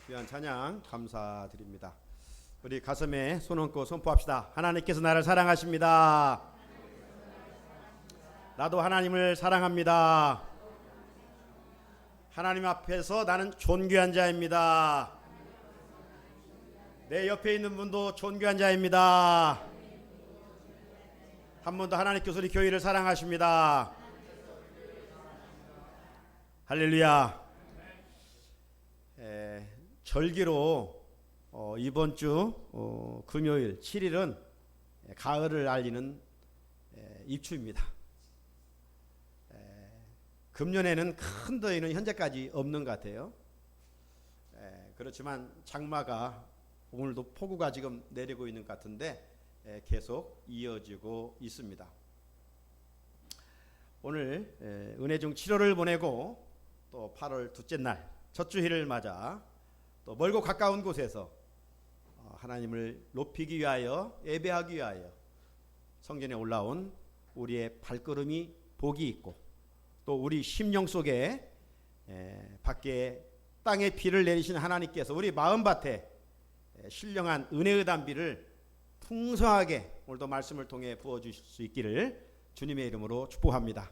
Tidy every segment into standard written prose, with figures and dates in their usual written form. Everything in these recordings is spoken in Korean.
귀한 찬양 감사드립니다. 우리 가슴에 손 얹고 선포합시다. 하나님께서 나를 사랑하십니다. 나도 하나님을 사랑합니다. 하나님 앞에서 나는 존귀한 자입니다. 내 옆에 있는 분도 존귀한 자입니다. 한 번 더 하나님께서 우리 교회를 사랑하십니다. 할렐루야. 절기로 이번 주 금요일 7일은 가을을 알리는 입추입니다. 금년에는 큰 더위는 현재까지 없는 것 같아요. 그렇지만 장마가 오늘도 폭우가 지금 내리고 있는 것 같은데 계속 이어지고 있습니다. 오늘 은혜중 7월을 보내고 또 8월 둘째 날 첫 주일을 맞아 또 멀고 가까운 곳에서 하나님을 높이기 위하여 예배하기 위하여 성전에 올라온 우리의 발걸음이 복이 있고 또 우리 심령 속에 밖에 땅에 비를 내리신 하나님께서 우리 마음밭에 신령한 은혜의 담비를 풍성하게 오늘도 말씀을 통해 부어주실 수 있기를 주님의 이름으로 축복합니다.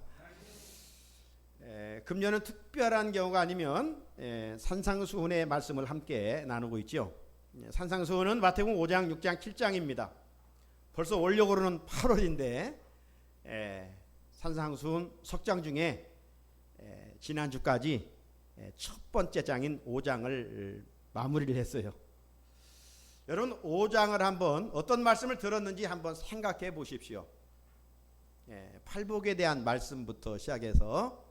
금년은 특별한 경우가 아니면 산상수훈의 말씀을 함께 나누고 있죠. 산상수훈은 마태복음 5장, 6장, 7장입니다. 벌써 올려고는 8월인데 산상수훈 석장 중에 지난주까지 첫 번째 장인 5장을 마무리를 했어요. 여러분 5장을 한번 어떤 말씀을 들었는지 한번 생각해 보십시오. 팔복에 대한 말씀부터 시작해서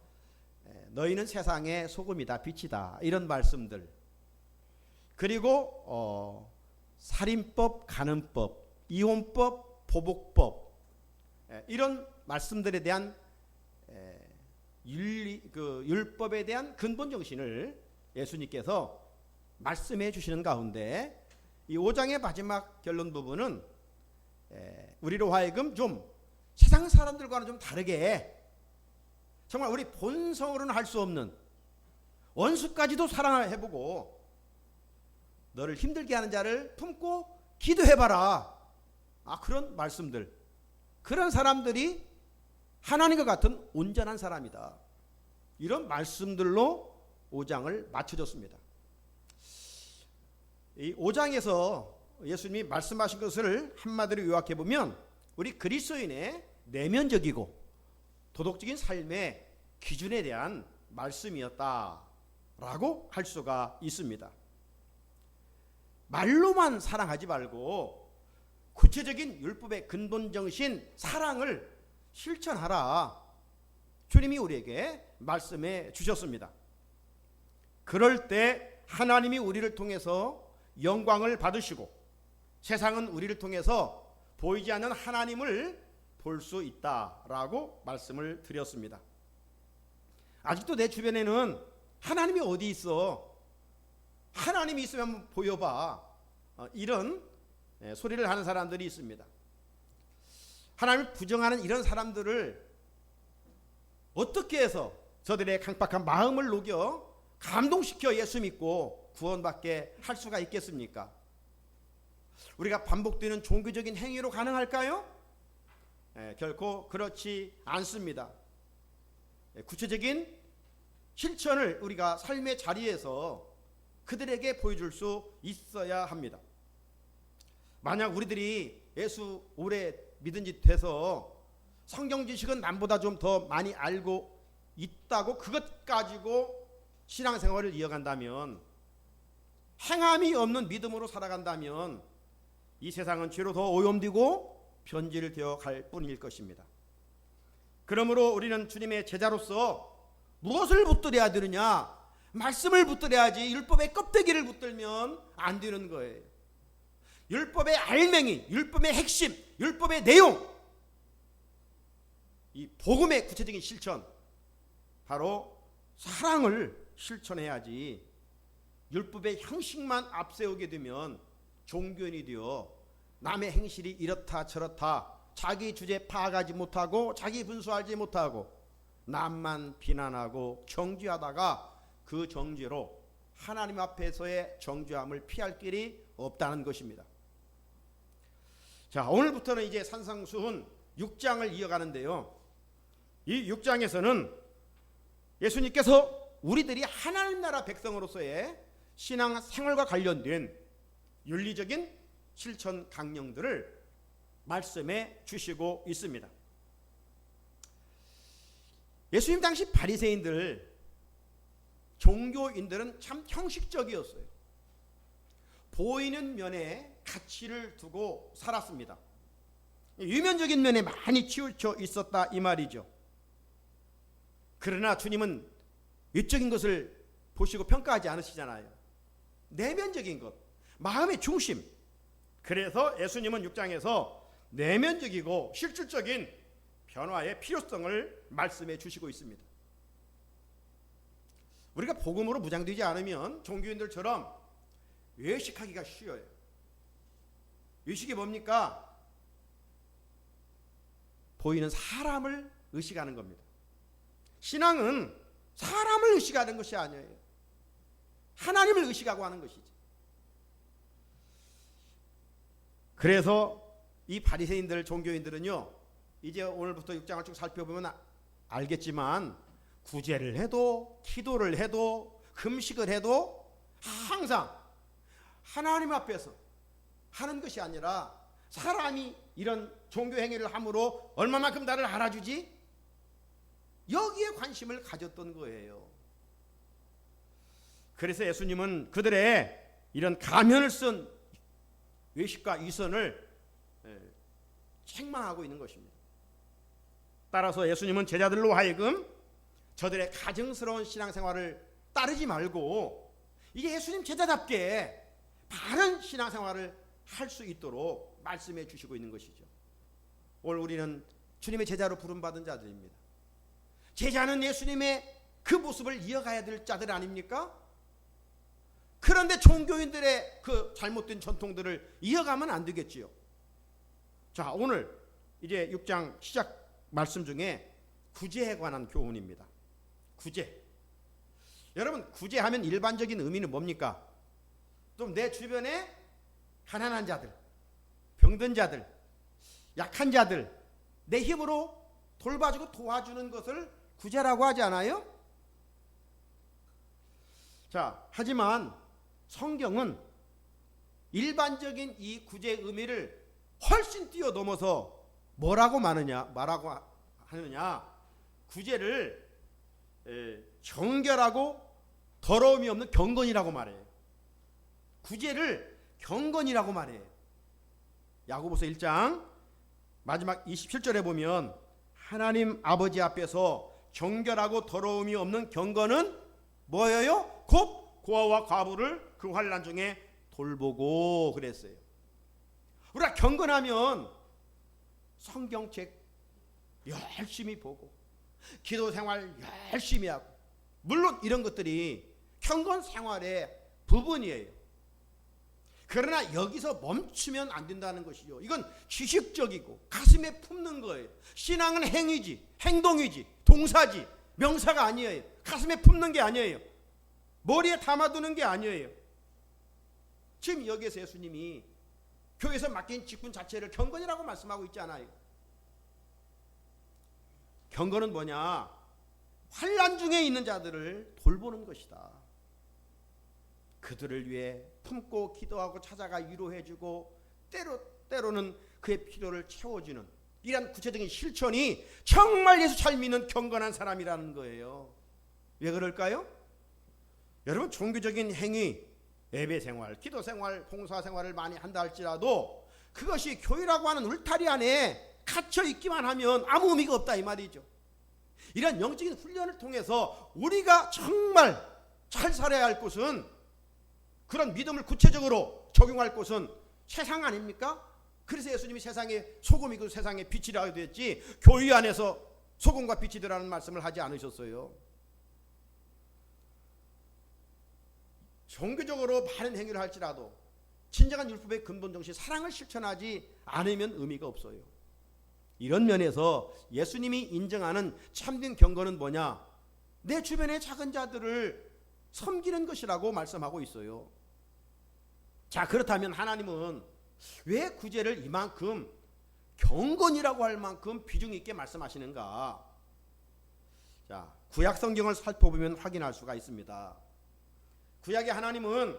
너희는 세상의 소금이다 빛이다 이런 말씀들, 그리고 살인법, 간음법, 이혼법, 보복법 이런 말씀들에 대한 율법에 대한 근본 정신을 예수님께서 말씀해 주시는 가운데 이 5장의 마지막 결론 부분은 우리로 하여금 좀 세상 사람들과는 좀 다르게 정말 우리 본성으로는 할 수 없는 원수까지도 사랑해보고 너를 힘들게 하는 자를 품고 기도해봐라. 그런 말씀들, 그런 사람들이 하나님과 같은 온전한 사람이다. 이런 말씀들로 5장을 마쳐줬습니다. 이 5장에서 예수님이 말씀하신 것을 한마디로 요약해보면 우리 그리스도인의 내면적이고 도덕적인 삶의 기준에 대한 말씀이었다라고 할 수가 있습니다. 말로만 사랑하지 말고 구체적인 율법의 근본 정신 사랑을 실천하라. 주님이 우리에게 말씀해 주셨습니다. 그럴 때 하나님이 우리를 통해서 영광을 받으시고 세상은 우리를 통해서 보이지 않는 하나님을 볼 수 있다라고 말씀을 드렸습니다. 아직도 내 주변에는 하나님이 어디 있어? 하나님이 있으면 한번 보여봐. 이런 소리를 하는 사람들이 있습니다. 하나님을 부정하는 이런 사람들을 어떻게 해서 저들의 강팍한 마음을 녹여 감동시켜 예수 믿고 구원받게 할 수가 있겠습니까? 우리가 반복되는 종교적인 행위로 가능할까요? 결코 그렇지 않습니다. 구체적인 실천을 우리가 삶의 자리에서 그들에게 보여줄 수 있어야 합니다. 만약 우리들이 예수 오래 믿은 지 돼서 성경 지식은 남보다 좀 더 많이 알고 있다고 그것 가지고 신앙생활을 이어간다면, 행함이 없는 믿음으로 살아간다면 이 세상은 죄로 더 오염되고 변질 되어 갈 뿐일 것입니다. 그러므로 우리는 주님의 제자로서 무엇을 붙들어야 되느냐? 말씀을 붙들어야지 율법의 껍데기를 붙들면 안 되는 거예요. 율법의 알맹이, 율법의 핵심, 율법의 내용, 이 복음의 구체적인 실천, 바로 사랑을 실천해야지 율법의 형식만 앞세우게 되면 종교인이 되어 남의 행실이 이렇다 저렇다 자기 주제 파악하지 못하고 자기 분수하지 못하고 남만 비난하고 정죄하다가 그 정죄로 하나님 앞에서의 정죄함을 피할 길이 없다는 것입니다. 자, 오늘부터는 이제 산상수훈 6장을 이어가는데요. 이 6장에서는 예수님께서 우리들이 하나님 나라 백성으로서의 신앙 생활과 관련된 윤리적인 실천 강령들을 말씀해 주시고 있습니다. 예수님 당시 바리새인들, 종교인들은 참 형식적이었어요. 보이는 면에 가치를 두고 살았습니다. 유면적인 면에 많이 치우쳐 있었다 이 말이죠. 그러나 주님은 외적인 것을 보시고 평가하지 않으시잖아요. 내면적인 것, 마음의 중심. 그래서 예수님은 6장에서 내면적이고 실질적인 변화의 필요성을 말씀해 주시고 있습니다. 우리가 복음으로 무장되지 않으면 종교인들처럼 외식하기가 쉬워요. 외식이 뭡니까? 보이는 사람을 의식하는 겁니다. 신앙은 사람을 의식하는 것이 아니에요. 하나님을 의식하고 하는 것이지. 그래서 이 바리새인들, 종교인들은요, 이제 오늘부터 6장을 쭉 살펴보면 알겠지만 구제를 해도 기도를 해도 금식을 해도 항상 하나님 앞에서 하는 것이 아니라 사람이 이런 종교 행위를 함으로 얼마만큼 나를 알아주지? 여기에 관심을 가졌던 거예요. 그래서 예수님은 그들의 이런 가면을 쓴 외식과 위선을 책망하고 있는 것입니다. 따라서 예수님은 제자들로 하여금 저들의 가증스러운 신앙생활을 따르지 말고 이게 예수님 제자답게 바른 신앙생활을 할 수 있도록 말씀해 주시고 있는 것이죠. 오늘 우리는 주님의 제자로 부름받은 자들입니다. 제자는 예수님의 그 모습을 이어가야 될 자들 아닙니까? 그런데 종교인들의 그 잘못된 전통들을 이어가면 안 되겠지요. 자, 오늘 이제 6장 시작 말씀 중에 구제에 관한 교훈입니다. 구제. 여러분, 구제하면 일반적인 의미는 뭡니까? 좀 내 주변에 가난한 자들, 병든 자들, 약한 자들, 내 힘으로 돌봐주고 도와주는 것을 구제라고 하지 않아요? 자, 하지만 성경은 일반적인 이 구제의 의미를 훨씬 뛰어넘어서 뭐라고 말하고 하느냐? 구제를 정결하고 더러움이 없는 경건이라고 말해요. 구제를 경건이라고 말해요. 야고보서 1장 마지막 27절에 보면 하나님 아버지 앞에서 정결하고 더러움이 없는 경건은 뭐예요? 곧 고아와 과부를 그 환난 중에 돌보고 그랬어요. 우리가 경건하면 성경책 열심히 보고 기도 생활 열심히 하고, 물론 이런 것들이 경건 생활의 부분이에요. 그러나 여기서 멈추면 안 된다는 것이죠. 이건 지식적이고 가슴에 품는 거예요. 신앙은 행위지, 행동이지, 동사지, 명사가 아니에요. 가슴에 품는 게 아니에요. 머리에 담아두는 게 아니에요. 지금 여기에서 예수님이 교회에서 맡긴 직분 자체를 경건이라고 말씀하고 있잖아요. 경건은 뭐냐? 환난 중에 있는 자들을 돌보는 것이다. 그들을 위해 품고 기도하고 찾아가 위로해주고 때로는 그의 필요를 채워주는 이런 구체적인 실천이 정말 예수 잘 믿는 경건한 사람이라는 거예요. 왜 그럴까요? 여러분, 종교적인 행위, 예배 생활, 기도 생활, 봉사 생활을 많이 한다 할지라도 그것이 교회라고 하는 울타리 안에 갇혀 있기만 하면 아무 의미가 없다 이 말이죠. 이런 영적인 훈련을 통해서 우리가 정말 잘 살아야 할 곳은, 그런 믿음을 구체적으로 적용할 곳은 세상 아닙니까? 그래서 예수님이 세상의 소금이고 세상의 빛이라고 했지, 교회 안에서 소금과 빛이 되라는 말씀을 하지 않으셨어요. 종교적으로 많은 행위를 할지라도 진정한 율법의 근본 정신, 사랑을 실천하지 않으면 의미가 없어요. 이런 면에서 예수님이 인정하는 참된 경건은 뭐냐? 내 주변의 작은 자들을 섬기는 것이라고 말씀하고 있어요. 자, 그렇다면 하나님은 왜 구제를 이만큼 경건이라고 할 만큼 비중 있게 말씀하시는가? 자, 구약 성경을 살펴보면 확인할 수가 있습니다. 구약의 하나님은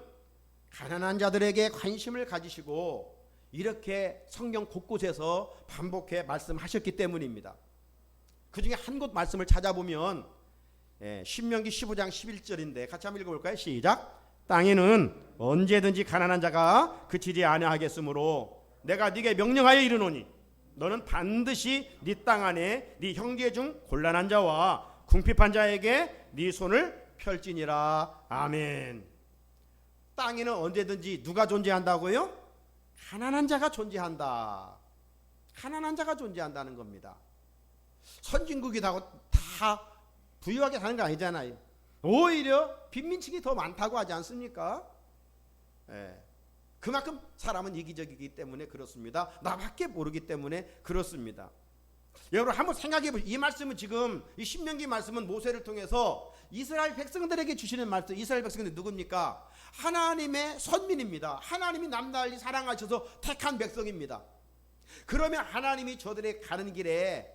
가난한 자들에게 관심을 가지시고 이렇게 성경 곳곳에서 반복해 말씀하셨기 때문입니다. 그 중에 한 곳 말씀을 찾아보면 신명기 15장 11절인데 같이 한번 읽어볼까요? 시작. 땅에는 언제든지 가난한 자가 그치지 아니하겠으므로 내가 네게 명령하여 이르노니 너는 반드시 네 땅 안에 네 형제 중 곤란한 자와 궁핍한 자에게 네 손을 펼지니라. 아멘. 땅에는 언제든지 누가 존재한다고요? 가난한 자가 존재한다. 가난한 자가 존재한다는 겁니다. 선진국이 다 부유하게 사는 거 아니잖아요. 오히려 빈민층이 더 많다고 하지 않습니까? 그만큼 사람은 이기적이기 때문에 그렇습니다. 나밖에 모르기 때문에 그렇습니다. 여러분 한번 생각해 보시죠. 이 말씀은 지금 이 신명기 말씀은 모세를 통해서 이스라엘 백성들에게 주시는 말씀. 이스라엘 백성들이 누굽니까? 하나님의 선민입니다. 하나님이 남달리 사랑하셔서 택한 백성입니다. 그러면 하나님이 저들의 가는 길에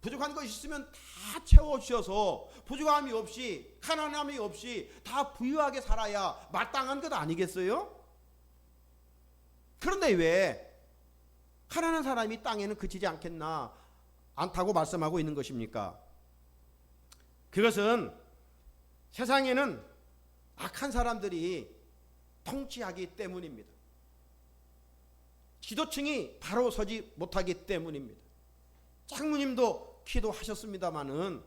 부족한 것이 있으면 다 채워주셔서 부족함이 없이 가난함이 없이 다 부유하게 살아야 마땅한 것 아니겠어요? 그런데 왜 가난한 사람이 땅에는 그치지 않다고 말씀하고 있는 것입니까? 그것은 세상에는 악한 사람들이 통치하기 때문입니다. 지도층이 바로 서지 못하기 때문입니다. 장모님도 기도하셨습니다마는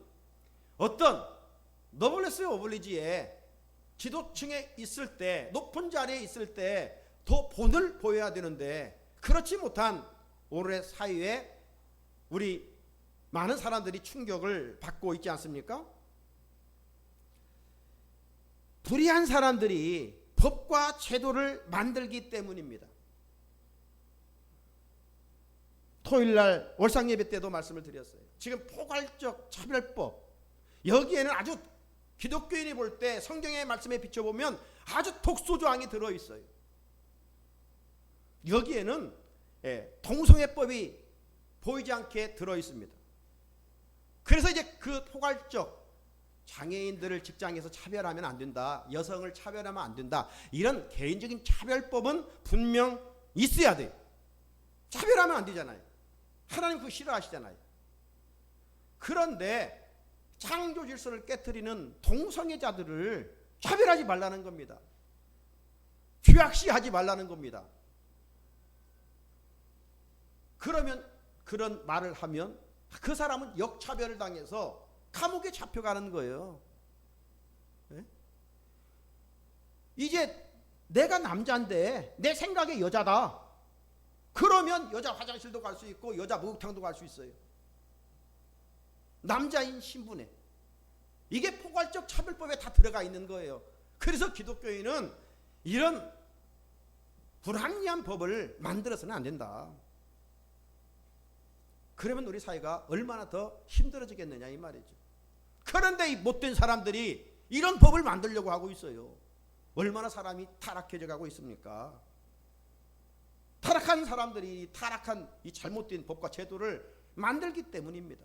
어떤 너블레스 오블리지에 지도층에 있을 때 높은 자리에 있을 때 더 본을 보여야 되는데 그렇지 못한 오늘의 사회에 우리 많은 사람들이 충격을 받고 있지 않습니까? 불의한 사람들이 법과 제도를 만들기 때문입니다. 토요일날 월상예배 때도 말씀을 드렸어요. 지금 포괄적 차별법, 여기에는 아주 기독교인이 볼 때 성경의 말씀에 비춰보면 아주 독소조항이 들어있어요. 여기에는 동성애법이 보이지 않게 들어있습니다. 그래서 이제 그 포괄적 장애인들을 직장에서 차별하면 안 된다, 여성을 차별하면 안 된다, 이런 개인적인 차별법은 분명 있어야 돼요. 차별하면 안 되잖아요. 하나님 그거 싫어하시잖아요. 그런데 창조 질서를 깨트리는 동성애자들을 차별하지 말라는 겁니다. 죄악시하지 말라는 겁니다. 그러면 그런 말을 하면 그 사람은 역차별을 당해서 감옥에 잡혀가는 거예요. 네? 이제 내가 남자인데 내 생각에 여자다. 그러면 여자 화장실도 갈 수 있고 여자 목욕탕도 갈 수 있어요. 남자인 신분에. 이게 포괄적 차별법에 다 들어가 있는 거예요. 그래서 기독교인은 이런 불합리한 법을 만들어서는 안 된다. 그러면 우리 사회가 얼마나 더 힘들어지겠느냐 이 말이죠. 그런데 이 못된 사람들이 이런 법을 만들려고 하고 있어요. 얼마나 사람이 타락해져 가고 있습니까? 타락한 사람들이 타락한 이 잘못된 법과 제도를 만들기 때문입니다.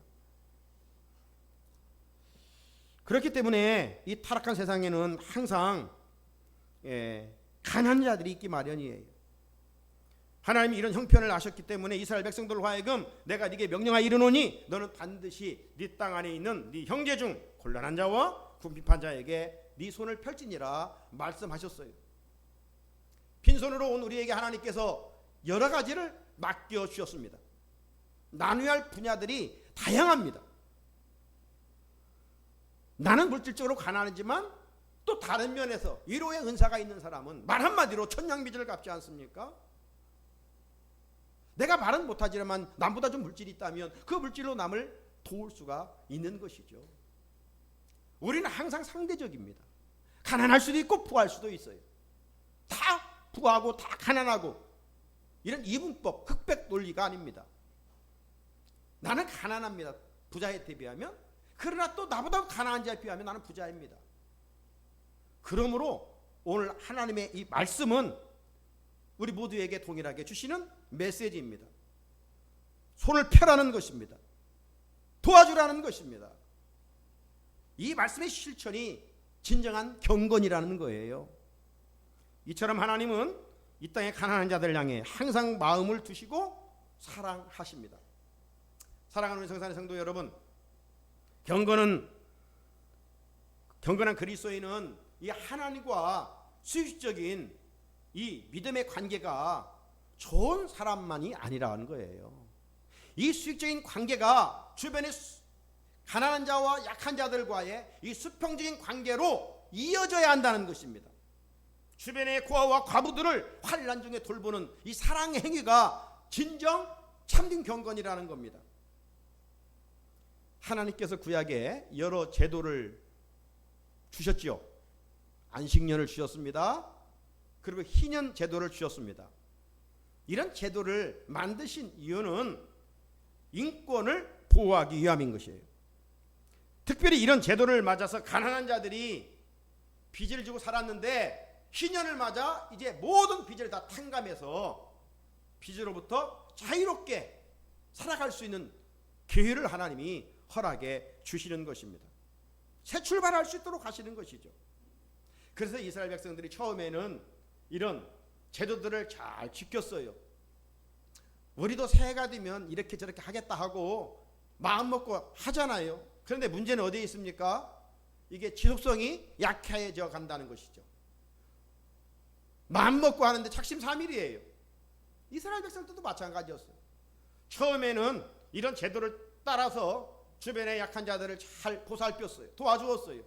그렇기 때문에 이 타락한 세상에는 항상 가난한 자들이 있기 마련이에요. 하나님이 이런 형편을 아셨기 때문에 이스라엘 백성들로 하여금 내가 네게 명령하여 이르노니 너는 반드시 네 땅 안에 있는 네 형제 중 곤란한 자와 궁핍한 자에게 네 손을 펼지니라 말씀하셨어요. 빈손으로 온 우리에게 하나님께서 여러 가지를 맡겨 주셨습니다. 나누어야 할 분야들이 다양합니다. 나는 물질적으로 가난하지만 또 다른 면에서 위로의 은사가 있는 사람은 말 한마디로 천냥빚을 갚지 않습니까? 내가 말은 못하지만 남보다 좀 물질이 있다면 그 물질로 남을 도울 수가 있는 것이죠. 우리는 항상 상대적입니다. 가난할 수도 있고 부할 수도 있어요. 다 부하고 다 가난하고 이런 이분법, 흑백 논리가 아닙니다. 나는 가난합니다. 부자에 비하면. 그러나 또 나보다 가난한 자에 비하면 나는 부자입니다. 그러므로 오늘 하나님의 이 말씀은 우리 모두에게 동일하게 주시는 메시지입니다. 손을 펴라는 것입니다. 도와주라는 것입니다. 이 말씀의 실천이 진정한 경건이라는 거예요. 이처럼 하나님은 이 땅의 가난한 자들을 향해 항상 마음을 두시고 사랑하십니다. 사랑하는 성산의 성도 여러분, 경건한 그리스도인은 이 하나님과 수직적인 이 믿음의 관계가 좋은 사람만이 아니라는 거예요. 이 수직적인 관계가 주변의 가난한 자와 약한 자들과의 이 수평적인 관계로 이어져야 한다는 것입니다. 주변의 고아와 과부들을 환난 중에 돌보는 이 사랑의 행위가 진정 참된 경건이라는 겁니다. 하나님께서 구약에 여러 제도를 주셨지요. 안식년을 주셨습니다. 그리고 희년 제도를 주셨습니다. 이런 제도를 만드신 이유는 인권을 보호하기 위함인 것이에요. 특별히 이런 제도를 맞아서 가난한 자들이 빚을 지고 살았는데 희년을 맞아 이제 모든 빚을 다 탕감해서 빚으로부터 자유롭게 살아갈 수 있는 기회를 하나님이 허락해 주시는 것입니다. 새 출발할 수 있도록 하시는 것이죠. 그래서 이스라엘 백성들이 처음에는 이런 제도들을 잘 지켰어요. 우리도 새해가 되면 이렇게 저렇게 하겠다 하고 마음 먹고 하잖아요. 그런데 문제는 어디에 있습니까? 이게 지속성이 약해져 간다는 것이죠. 마음 먹고 하는데 작심삼일이에요. 이스라엘 백성들도 마찬가지였어요. 처음에는 이런 제도를 따라서 주변의 약한 자들을 잘 보살폈어요. 도와주었어요.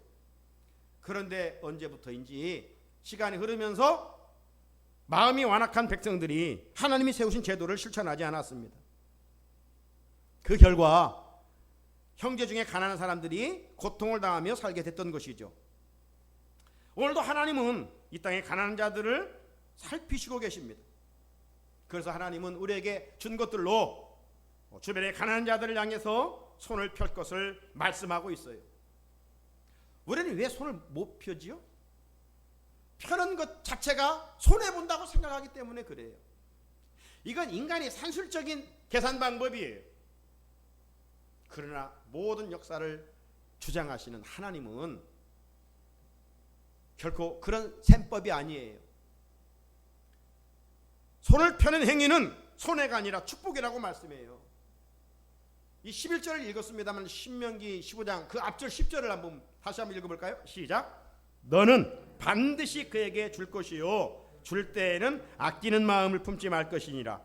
그런데 언제부터인지 시간이 흐르면서 마음이 완악한 백성들이 하나님이 세우신 제도를 실천하지 않았습니다. 그 결과 형제 중에 가난한 사람들이 고통을 당하며 살게 됐던 것이죠. 오늘도 하나님은 이 땅의 가난한 자들을 살피시고 계십니다. 그래서 하나님은 우리에게 준 것들로 주변의 가난한 자들을 향해서 손을 펼 것을 말씀하고 있어요. 우리는 왜 손을 못 펴지요? 펴는 것 자체가 손해본다고 생각하기 때문에 그래요. 이건 인간의 산술적인 계산 방법이에요. 그러나 모든 역사를 주장하시는 하나님은 결코 그런 셈법이 아니에요. 손을 펴는 행위는 손해가 아니라 축복이라고 말씀해요. 이 11절을 읽었습니다만 신명기 15장 그 앞절 10절을 다시 한번 읽어볼까요? 시작. 너는 반드시 그에게 줄 것이요 줄 때에는 아끼는 마음을 품지 말 것이니라.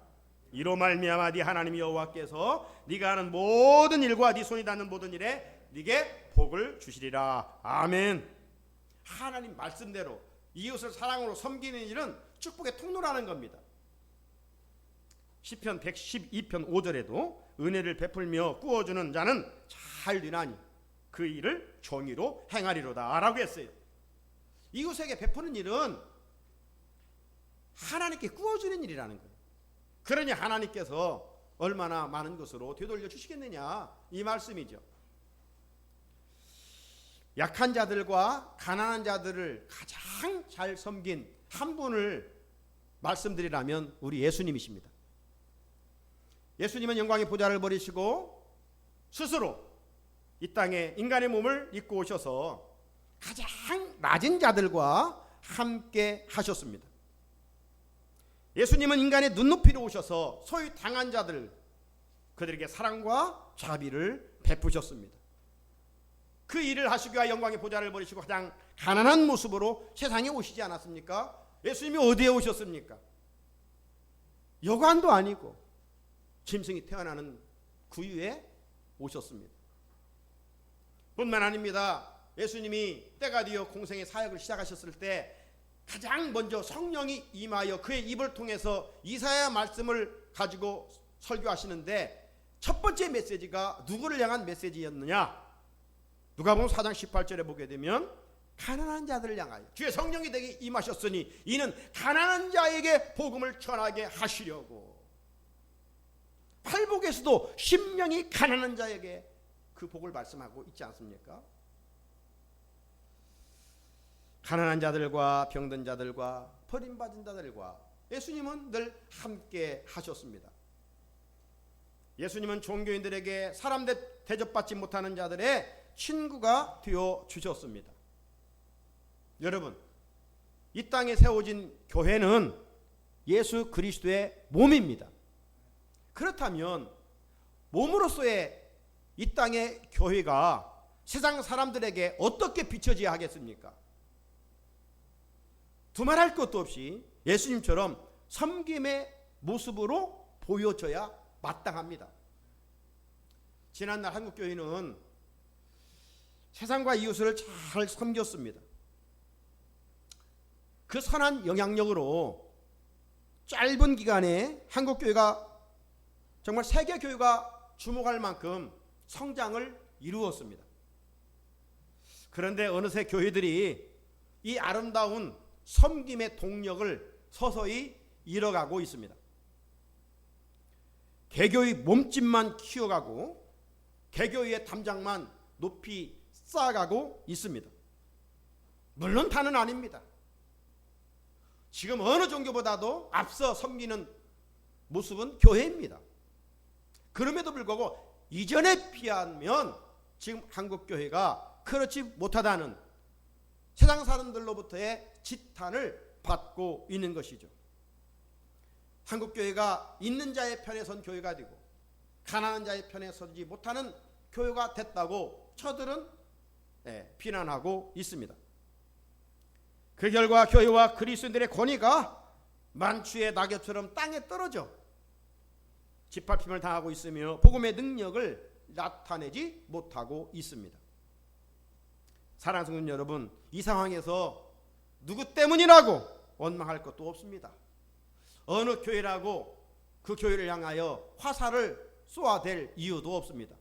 이로 말미암아 네 하나님 여호와께서 네가 하는 모든 일과 네 손이 닿는 모든 일에 네게 복을 주시리라. 아멘. 하나님 말씀대로 이웃을 사랑으로 섬기는 일은 축복의 통로라는 겁니다. 시편 112편 5절에도 은혜를 베풀며 꾸어주는 자는 잘 되나니 그 일을 정의로 행하리로다 라고 했어요. 이웃에게 베푸는 일은 하나님께 꾸어주는 일이라는 거예요. 그러니 하나님께서 얼마나 많은 것으로 되돌려 주시겠느냐 이 말씀이죠. 약한 자들과 가난한 자들을 가장 잘 섬긴 한 분을 말씀드리라면 우리 예수님이십니다. 예수님은 영광의 보좌를 버리시고 스스로 이 땅에 인간의 몸을 입고 오셔서 가장 낮은 자들과 함께 하셨습니다. 예수님은 인간의 눈높이로 오셔서 소위 당한 자들 그들에게 사랑과 자비를 베푸셨습니다. 그 일을 하시기 위해 영광의 보좌를 버리시고 가장 가난한 모습으로 세상에 오시지 않았습니까? 예수님이 어디에 오셨습니까? 여관도 아니고 짐승이 태어나는 구유에 오셨습니다. 뿐만 아닙니다. 예수님이 때가 되어 공생의 사역을 시작하셨을 때 가장 먼저 성령이 임하여 그의 입을 통해서 이사야 말씀을 가지고 설교하시는데 첫 번째 메시지가 누구를 향한 메시지였느냐? 누가복음 4장 18절에 보게 되면 가난한 자들을 향하여 주의 성령이 내게 임하셨으니 이는 가난한 자에게 복음을 전하게 하시려고. 팔복에서도 심령이 가난한 자에게 그 복을 말씀하고 있지 않습니까? 가난한 자들과 병든 자들과 버림받은 자들과 예수님은 늘 함께 하셨습니다. 예수님은 종교인들에게 사람 대접받지 못하는 자들의 친구가 되어 주셨습니다. 여러분, 이 땅에 세워진 교회는 예수 그리스도의 몸입니다. 그렇다면 몸으로서의 이 땅의 교회가 세상 사람들에게 어떻게 비춰져야 하겠습니까? 두말할 것도 없이 예수님처럼 섬김의 모습으로 보여져야 마땅합니다. 지난날 한국교회는 세상과 이웃을 잘 섬겼습니다. 그 선한 영향력으로 짧은 기간에 한국교회가 정말 세계교회가 주목할 만큼 성장을 이루었습니다. 그런데 어느새 교회들이 이 아름다운 섬김의 동력을 서서히 잃어가고 있습니다. 개교의 몸집만 키워가고 개교의 담장만 높이 쌓아가고 있습니다. 물론 다는 아닙니다. 지금 어느 종교보다도 앞서 섬기는 모습은 교회입니다. 그럼에도 불구하고 이전에 비하면 지금 한국교회가 그렇지 못하다는 세상 사람들로부터의 지탄을 받고 있는 것이죠. 한국교회가 있는 자의 편에 선 교회가 되고 가난한 자의 편에 서지 못하는 교회가 됐다고 저들은 비난하고 있습니다. 그 결과 교회와 그리스도인들의 권위가 만추의 낙엽처럼 땅에 떨어져 짓밟힘을 당하고 있으며 복음의 능력을 나타내지 못하고 있습니다. 사랑하는 성도 여러분, 이 상황에서 누구 때문이라고 원망할 것도 없습니다. 어느 교회라고 그 교회를 향하여 화살을 쏘아댈 이유도 없습니다.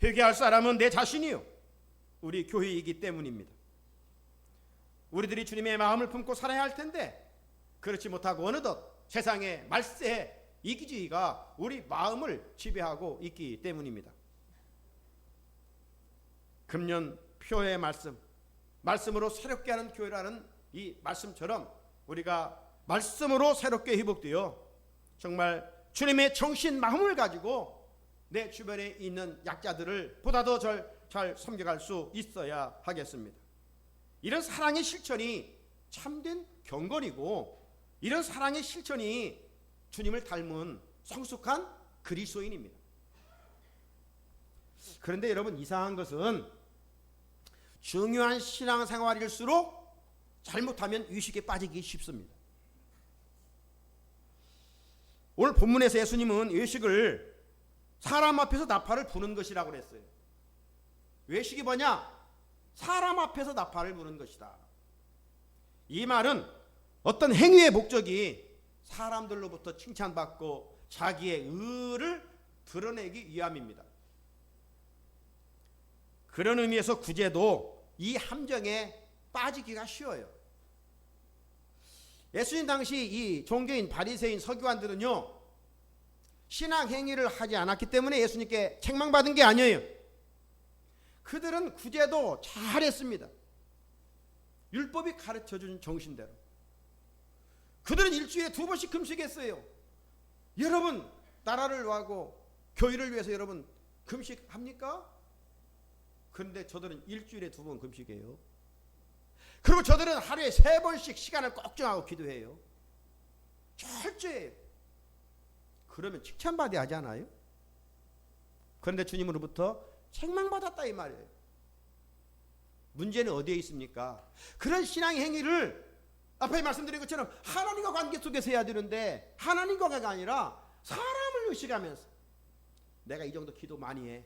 회개할 사람은 내 자신이요 우리 교회이기 때문입니다. 우리들이 주님의 마음을 품고 살아야 할 텐데 그렇지 못하고 어느덧 세상의 말세에 이기주의가 우리 마음을 지배하고 있기 때문입니다. 금년 표의 말씀으로 새롭게 하는 교회라는 이 말씀처럼 우리가 말씀으로 새롭게 회복되어 정말 주님의 정신 마음을 가지고 내 주변에 있는 약자들을 보다 더 잘 섬겨갈 수 있어야 하겠습니다. 이런 사랑의 실천이 참된 경건이고 이런 사랑의 실천이 주님을 닮은 성숙한 그리스도인입니다. 그런데 여러분, 이상한 것은 중요한 신앙생활일수록 잘못하면 의식에 빠지기 쉽습니다. 오늘 본문에서 예수님은 외식을 사람 앞에서 나팔을 부는 것이라고 그랬어요. 외식이 뭐냐? 사람 앞에서 나팔을 부는 것이다. 이 말은 어떤 행위의 목적이 사람들로부터 칭찬받고 자기의 의를 드러내기 위함입니다. 그런 의미에서 구제도 이 함정에 빠지기가 쉬워요. 예수님 당시 이 종교인 바리새인 서기관들은요, 신앙 행위를 하지 않았기 때문에 예수님께 책망받은 게 아니에요. 그들은 구제도 잘했습니다. 율법이 가르쳐준 정신대로. 그들은 일주일에 2번씩 금식했어요. 여러분, 나라를 위하고 교회를 위해서 여러분 금식합니까? 그런데 저들은 일주일에 2번 금식해요. 그리고 저들은 하루에 3번씩 시간을 꼭 정하고 기도해요. 철저해요. 그러면 칭찬받아야 하지 않아요? 그런데 주님으로부터 책망받았다 이 말이에요. 문제는 어디에 있습니까? 그런 신앙의 행위를 앞에 말씀드린 것처럼 하나님과 관계 속에서 해야 되는데 하나님과가 아니라 사람을 의식하면서 내가 이 정도 기도 많이 해,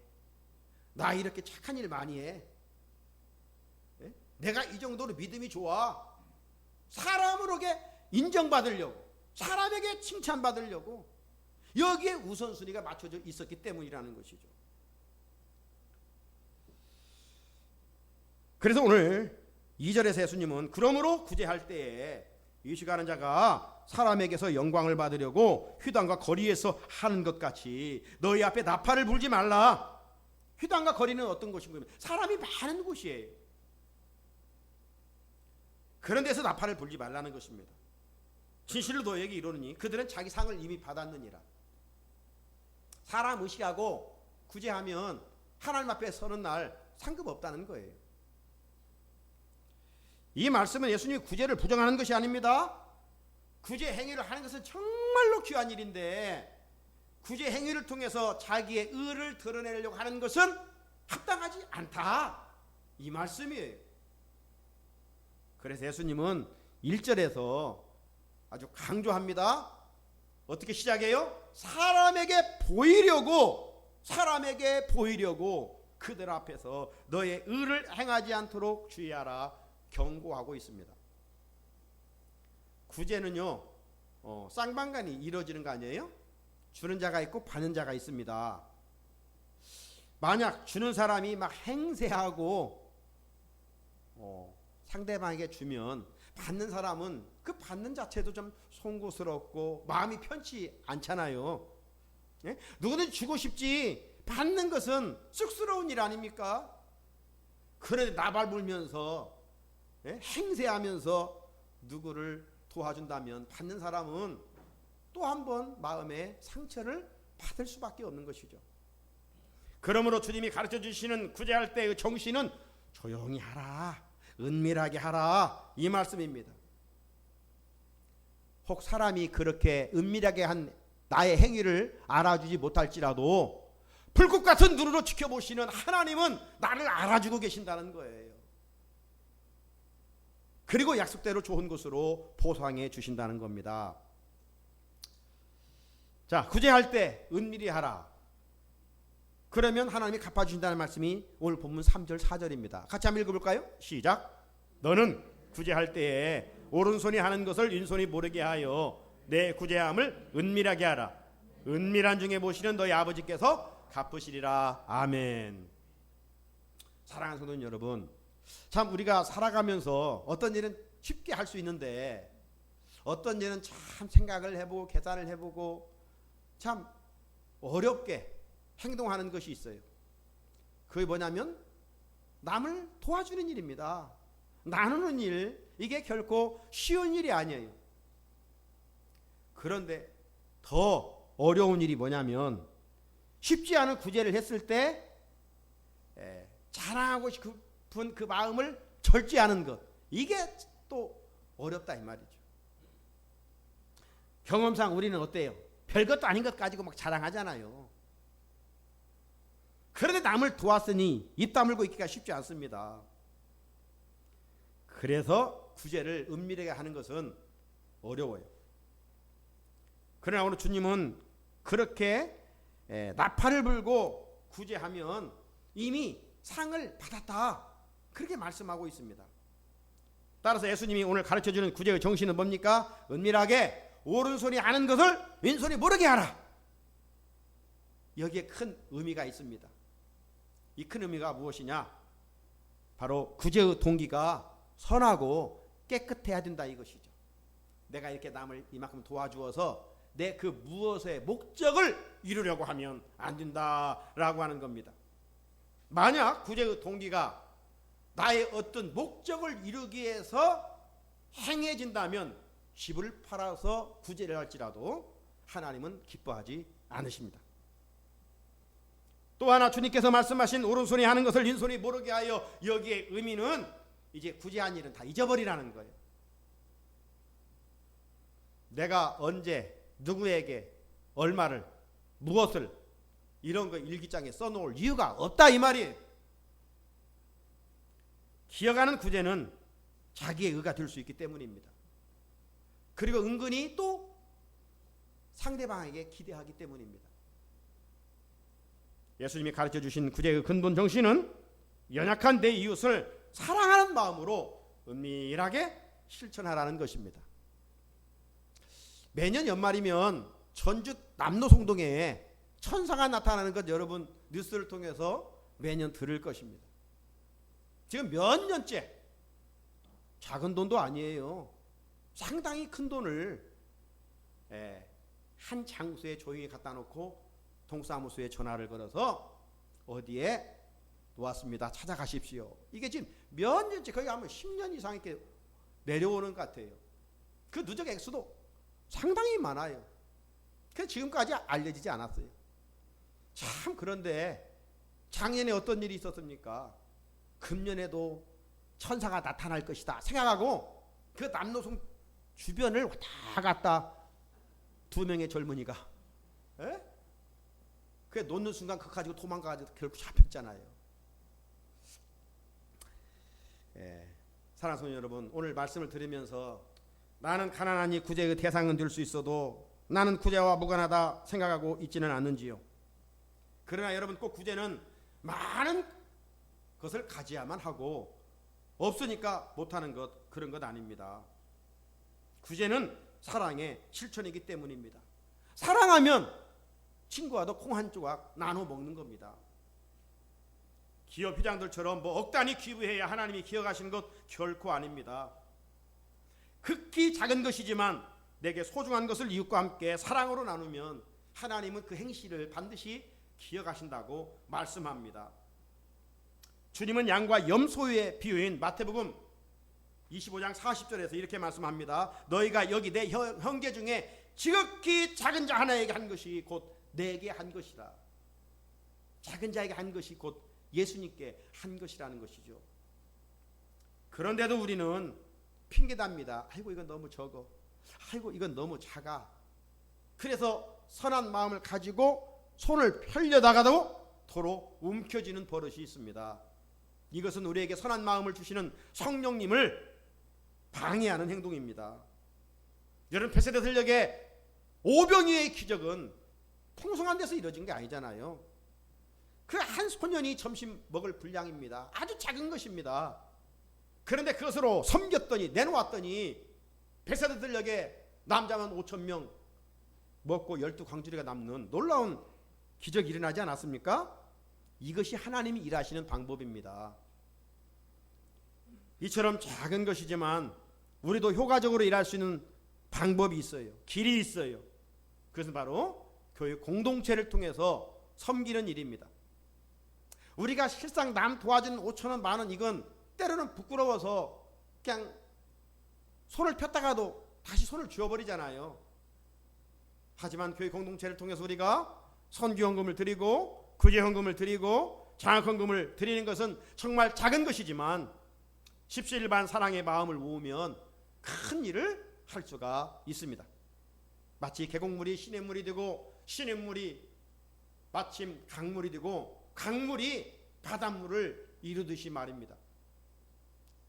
나 이렇게 착한 일 많이 해, 내가 이 정도로 믿음이 좋아, 사람으로게 인정받으려고, 사람에게 칭찬받으려고 여기에 우선순위가 맞춰져 있었기 때문이라는 것이죠. 그래서 오늘 2절에서 예수님은 그러므로 구제할 때에 의식하는 자가 사람에게서 영광을 받으려고 휘단과 거리에서 하는 것 같이 너희 앞에 나팔을 불지 말라. 휘단과 거리는 어떤 곳인가요? 사람이 많은 곳이에요. 그런 데서 나팔을 불지 말라는 것입니다. 진실로 너에게 이르노니 그들은 자기 상을 이미 받았느니라. 사람 의식하고 구제하면 하나님 앞에 서는 날 상급 없다는 거예요. 이 말씀은 예수님이 구제를 부정하는 것이 아닙니다. 구제 행위를 하는 것은 정말로 귀한 일인데 구제 행위를 통해서 자기의 의를 드러내려고 하는 것은 합당하지 않다, 이 말씀이에요. 그래서 예수님은 1절에서 아주 강조합니다. 어떻게 시작해요? 사람에게 보이려고 그들 앞에서 너의 의를 행하지 않도록 주의하라 경고하고 있습니다. 구제는요, 쌍방간이 이루어지는 거 아니에요? 주는 자가 있고 받는 자가 있습니다. 만약 주는 사람이 막 행세하고 상대방에게 주면 받는 사람은 그 받는 자체도 좀 송구스럽고 마음이 편치 않잖아요. 예? 누구든 주고 싶지 받는 것은 쑥스러운 일 아닙니까? 그런데 나발 불면서 행세하면서 누구를 도와준다면 받는 사람은 또 한 번 마음의 상처를 받을 수밖에 없는 것이죠. 그러므로 주님이 가르쳐 주시는 구제할 때의 정신은 조용히 하라, 은밀하게 하라, 이 말씀입니다. 혹 사람이 그렇게 은밀하게 한 나의 행위를 알아주지 못할지라도 불꽃 같은 눈으로 지켜보시는 하나님은 나를 알아주고 계신다는 거예요. 그리고 약속대로 좋은 것으로 보상해 주신다는 겁니다. 자, 구제할 때 은밀히 하라. 그러면 하나님이 갚아주신다는 말씀이 오늘 본문 3절 4절입니다. 같이 한번 읽어볼까요? 시작. 너는 구제할 때에 오른손이 하는 것을 왼손이 모르게 하여 내 구제함을 은밀하게 하라. 은밀한 중에 보시는 너희 아버지께서 갚으시리라. 아멘. 사랑하는 성도 여러분, 참 우리가 살아가면서 어떤 일은 쉽게 할 수 있는데 어떤 일은 참 생각을 해보고 계산을 해보고 참 어렵게 행동하는 것이 있어요. 그게 뭐냐면 남을 도와주는 일입니다. 나누는 일, 이게 결코 쉬운 일이 아니에요. 그런데 더 어려운 일이 뭐냐면 쉽지 않은 구제를 했을 때 자랑하고 싶은 그 마음을 절제하는 것, 이게 또 어렵다 이 말이죠. 경험상 우리는 어때요? 별것도 아닌 것 가지고 막 자랑하잖아요. 그런데 남을 도왔으니 입 다물고 있기가 쉽지 않습니다. 그래서 구제를 은밀하게 하는 것은 어려워요. 그러나 오늘 주님은 그렇게 나팔을 불고 구제하면 이미 상을 받았다, 그렇게 말씀하고 있습니다. 따라서 예수님이 오늘 가르쳐주는 구제의 정신은 뭡니까? 은밀하게 오른손이 하는 것을 왼손이 모르게 하라. 여기에 큰 의미가 있습니다. 이 큰 의미가 무엇이냐? 바로 구제의 동기가 선하고 깨끗해야 된다 이것이죠. 내가 이렇게 남을 이만큼 도와주어서 내 그 무엇의 목적을 이루려고 하면 안 된다라고 하는 겁니다. 만약 구제의 동기가 나의 어떤 목적을 이루기 위해서 행해진다면 집을 팔아서 구제를 할지라도 하나님은 기뻐하지 않으십니다. 또 하나 주님께서 말씀하신 오른손이 하는 것을 왼손이 모르게 하여, 여기에 의미는 이제 구제한 일은 다 잊어버리라는 거예요. 내가 언제 누구에게 얼마를 무엇을 이런 거 일기장에 써놓을 이유가 없다 이 말이에요. 기억하는 구제는 자기의 의가 될 수 있기 때문입니다. 그리고 은근히 또 상대방에게 기대하기 때문입니다. 예수님이 가르쳐 주신 구제의 근본 정신은 연약한 내 이웃을 사랑하는 마음으로 은밀하게 실천하라는 것입니다. 매년 연말이면 전주 남노송동에 천사가 나타나는 것 여러분 뉴스를 통해서 매년 들을 것입니다. 지금 몇 년째, 작은 돈도 아니에요. 상당히 큰 돈을 한 장소에 조용히 갖다 놓고 동사무소에 전화를 걸어서 어디에 놓았습니다, 찾아가십시오. 이게 지금 몇 년째, 거의 아마 10년 이상 이렇게 내려오는 것 같아요. 그 누적 액수도 상당히 많아요. 그래서 지금까지 알려지지 않았어요. 참, 그런데 작년에 어떤 일이 있었습니까? 금년에도 천사가 나타날 것이다 생각하고 그 남노송 주변을 왔다 갔다 두 명의 젊은이가, 그 놓는 순간 그거 가지고 도망가가지고 결국 잡혔잖아요. 사랑하는 성도 여러분, 오늘 말씀을 들으면서 나는 가난하니 구제의 대상은 될 수 있어도 나는 구제와 무관하다 생각하고 있지는 않는지요. 그러나 여러분, 꼭 구제는 많은 것을 가져야만 하고 없으니까 못하는 것, 그런 것 아닙니다. 구제는 사랑의 실천이기 때문입니다. 사랑하면 친구와도 콩 한 조각 나눠 먹는 겁니다. 기업 회장들처럼 뭐 억 단위 기부해야 하나님이 기억하시는 것 결코 아닙니다. 극히 작은 것이지만 내게 소중한 것을 이웃과 함께 사랑으로 나누면 하나님은 그 행실을 반드시 기억하신다고 말씀합니다. 주님은 양과 염소의 비유인 마태복음 25장 40절에서 이렇게 말씀합니다. 너희가 여기 내 형제 중에 지극히 작은 자 하나에게 한 것이 곧 내게 한 것이라. 작은 자에게 한 것이 곧 예수님께 한 것이라는 것이죠. 그런데도 우리는 핑계답니다. 아이고, 이건 너무 적어. 아이고, 이건 너무 작아. 그래서 선한 마음을 가지고 손을 펴려다가도 도로 움켜쥐는 버릇이 있습니다. 이것은 우리에게 선한 마음을 주시는 성령님을 방해하는 행동입니다. 여러분, 베세다 들녘의 오병이어의 기적은 풍성한 데서 이루어진 게 아니잖아요. 그 한 소년이 점심 먹을 분량입니다. 아주 작은 것입니다. 그런데 그것으로 섬겼더니, 내놓았더니 베세다 들녘에 남자만 5,000명 먹고 12광주리가 남는 놀라운 기적이 일어나지 않았습니까? 이것이 하나님이 일하시는 방법입니다. 이처럼 작은 것이지만 우리도 효과적으로 일할 수 있는 방법이 있어요. 길이 있어요. 그것은 바로 교회 공동체를 통해서 섬기는 일입니다. 우리가 실상 남 도와주는 5,000원, 만원, 이건 때로는 부끄러워서 그냥 손을 폈다가도 다시 손을 쥐어버리잖아요. 하지만 교회 공동체를 통해서 우리가 선교헌금을 드리고 구제헌금을 드리고 장학헌금을 드리는 것은 정말 작은 것이지만 십시일반 사랑의 마음을 모으면 큰 일을 할 수가 있습니다. 마치 계곡물이 시냇물이 되고 시냇물이 마침 강물이 되고 강물이 바닷물을 이루듯이 말입니다.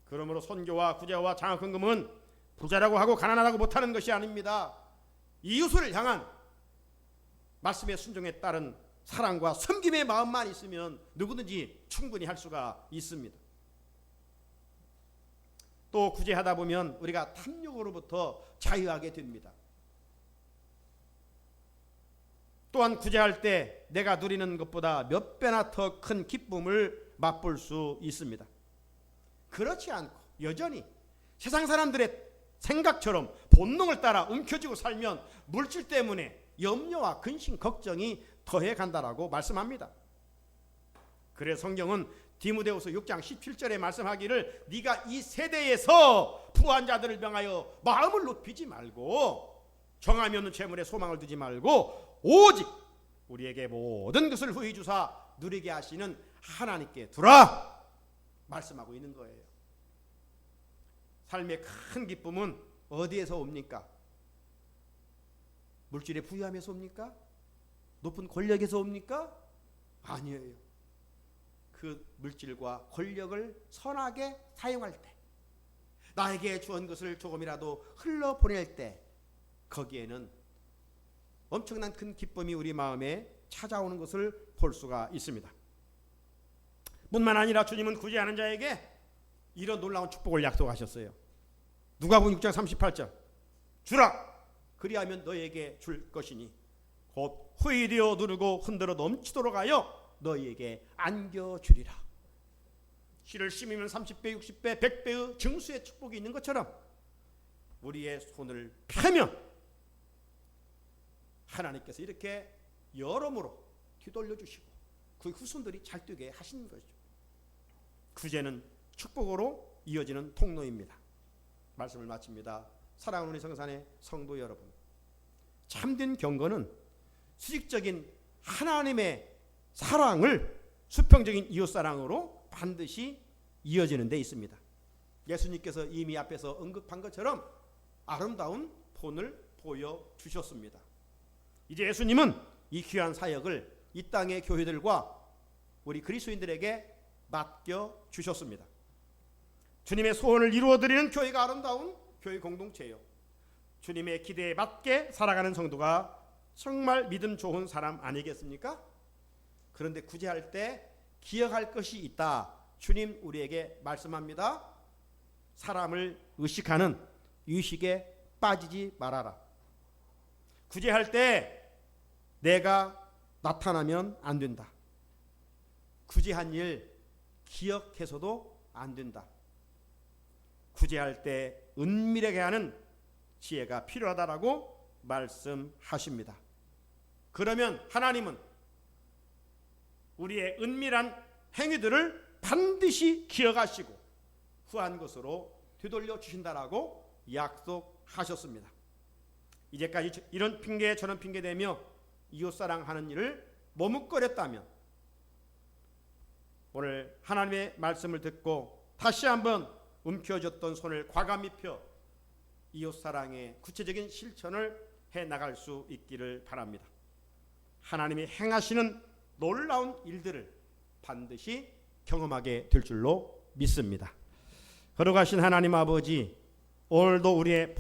그러므로 선교와 구제와 장학헌금은 부자라고 하고 가난하다고 못하는 것이 아닙니다. 이웃을 향한 말씀의 순종에 따른 사랑과 섬김의 마음만 있으면 누구든지 충분히 할 수가 있습니다. 또 구제하다 보면 우리가 탐욕으로부터 자유하게 됩니다. 또한 구제할 때 내가 누리는 것보다 몇 배나 더 큰 기쁨을 맛볼 수 있습니다. 그렇지 않고 여전히 세상 사람들의 생각처럼 본능을 따라 움켜쥐고 살면 물질 때문에 염려와 근심, 걱정이 더해 간다라고 말씀합니다. 그래서 성경은 디모데후서 6장 17절에 말씀하기를 네가 이 세대에서 부한 자들을 명하여 마음을 높이지 말고 정함이 없는 재물에 소망을 두지 말고 오직 우리에게 모든 것을 후히 주사 누리게 하시는 하나님께 두라 말씀하고 있는 거예요. 삶의 큰 기쁨은 어디에서 옵니까? 물질의 부유함에서 옵니까? 높은 권력에서 옵니까? 아니에요. 그 물질과 권력을 선하게 사용할 때, 나에게 주은 것을 조금이라도 흘러보낼 때 거기에는 엄청난 큰 기쁨이 우리 마음에 찾아오는 것을 볼 수가 있습니다. 뿐만 아니라 주님은 구제하는 자에게 이런 놀라운 축복을 약속하셨어요. 누가복음 6장 38절 주라 그리하면 너희에게 줄 것이니 곧 후히 되어 누르고 흔들어 넘치도록 하여 너희에게 안겨주리라. 씨를 심으면 30배, 60배, 100배의 증수의 축복이 있는 것처럼 우리의 손을 펴면 하나님께서 이렇게 여러모로 뒤돌려 주시고 그 후손들이 잘 되게 하시는 거죠. 구제는 축복으로 이어지는 통로입니다. 말씀을 마칩니다. 사랑하는 우리 성산의 성도 여러분, 참된 경건은 수직적인 하나님의 사랑을 수평적인 이웃사랑으로 반드시 이어지는 데 있습니다. 예수님께서 이미 앞에서 언급한 것처럼 아름다운 본을 보여주셨습니다. 이제 예수님은 이 귀한 사역을 이 땅의 교회들과 우리 그리스도인들에게 맡겨주셨습니다. 주님의 소원을 이루어드리는 교회가 아름다운 교회 공동체요, 주님의 기대에 맞게 살아가는 성도가 정말 믿음 좋은 사람 아니겠습니까? 그런데 구제할 때 기억할 것이 있다. 주님 우리에게 말씀합니다. 사람을 의식하는 의식에 빠지지 말아라. 구제할 때 내가 나타나면 안 된다. 구제한 일 기억해서도 안 된다. 구제할 때 은밀하게 하는 지혜가 필요하다라고 말씀하십니다. 그러면 하나님은 우리의 은밀한 행위들을 반드시 기억하시고 후한 것으로 되돌려 주신다라고 약속하셨습니다. 이제까지 이런 핑계 저런 핑계 대며 이웃사랑하는 일을 머뭇거렸다면 오늘 하나님의 말씀을 듣고 다시 한번 움켜쥐었던 손을 과감히 펴 이웃사랑의 구체적인 실천을 해나갈 수 있기를 바랍니다. 하나님이 행하시는 놀라운 일들을 반드시 경험하게 될 줄로 믿습니다. 걸어가신 하나님 아버지, 오늘도 우리의